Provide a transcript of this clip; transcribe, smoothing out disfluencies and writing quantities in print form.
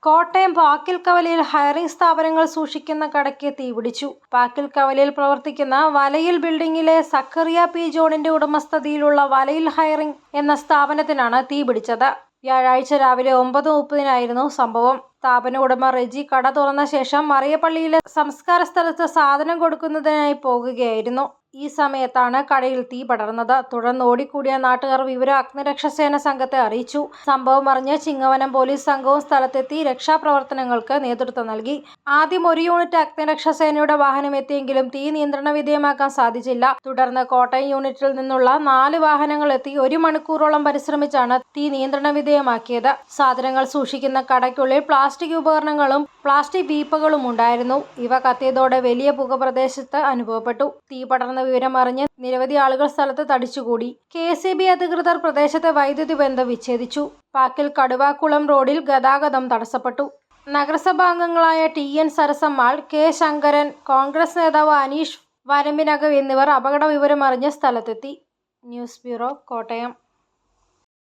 Kottayam പാക്കിൽക്കവലയിൽ hiring സ്ഥാപനങ്ങൾ സൂക്ഷിക്കുന്ന കടയ്ക്ക് തീപിടിച്ചു. പാക്കിൽക്കവലയിൽ പ്രവർത്തിക്കുന്ന വലയിൽ ബിൽഡിംഗിലെ സക്കറിയ പി. ജോണിന്റെ ഉടമസ്ഥതയിലുള്ള വലയിൽ ഹയറിംഗ് എന്ന സ്ഥാപനത്തിനാണ് തീപിടിച്ചത്. വ്യാഴാഴ്ച രാവിലെ 9:30-നായിരുന്നു സംഭവം. സ്ഥാപന ഉടമ റെജി കട തുറന്ന ശേഷം മറിയപ്പള്ളിയിലെ സംസ്കാര സ്ഥലത്ത് സാധനം കൊടുക്കുന്നതിനായി പോകുകയായിരുന്നു. ഈ സമയത്താണ് കടയിൽ തീ പടർന്നത്. തുടർന്ന് ഓടിക്കൂടിയ നാട്ടുകാർ വിവരം അഗ്നിരക്ഷാസേന സംഘത്തെ അറിയിച്ചു. സംഭവം അറിഞ്ഞ് ചിങ്ങവനം പോലീസ് സംഘവും സ്ഥലത്തെത്തി രക്ഷാപ്രവർത്തനങ്ങൾക്ക് നേതൃത്വം നൽകി. ആദ്യം ഒരു യൂണിറ്റ് അഗ്നിരക്ഷാസേനയുടെ വാഹനം എത്തിയെങ്കിലും തീ നിയന്ത്രണ വിധേയമാക്കാൻ സാധിച്ചില്ല. തുടർന്ന് കോട്ടയം യൂണിറ്റിൽ നിന്നുള്ള 4 വാഹനങ്ങൾ എത്തി 1 മണിക്കൂറോളം പരിശ്രമിച്ചാണ് തീ നിയന്ത്രണ വിധേയമാക്കിയത്. സാധനങ്ങൾ സൂക്ഷിക്കുന്ന കടയ്ക്കുള്ളിൽ പ്ലാസ്റ്റിക് ഉപകരണങ്ങളും പ്ലാസ്റ്റിക് പീപ്പകളും ഉണ്ടായിരുന്നു. ഇവ കത്തിയതോടെ വലിയ പുക പ്രദേശത്ത് അനുഭവപ്പെട്ടു. തീ പടർന്ന വിവരം അറിഞ്ഞ് നിരവധി ആളുകൾ സ്ഥലത്ത് തടിച്ചുകൂടി. KCB അധികൃതർ പ്രദേശത്തെ വൈദ്യുതി ബന്ധം വിച്ഛേദിച്ചു. പാക്കിൽ കടുവാക്കുളം റോഡിൽ ഗതാഗതം തടസ്സപ്പെട്ടു. നഗരസഭാംഗങ്ങളായ TN സരസമ്മാൾ, K ശങ്കരൻ, കോൺഗ്രസ് നേതാവ് അനീഷ് വരമ്പിനകം എന്നിവർ അപകട വിവരമറിഞ്ഞ് സ്ഥലത്തെത്തി. News bureau, Kottayam.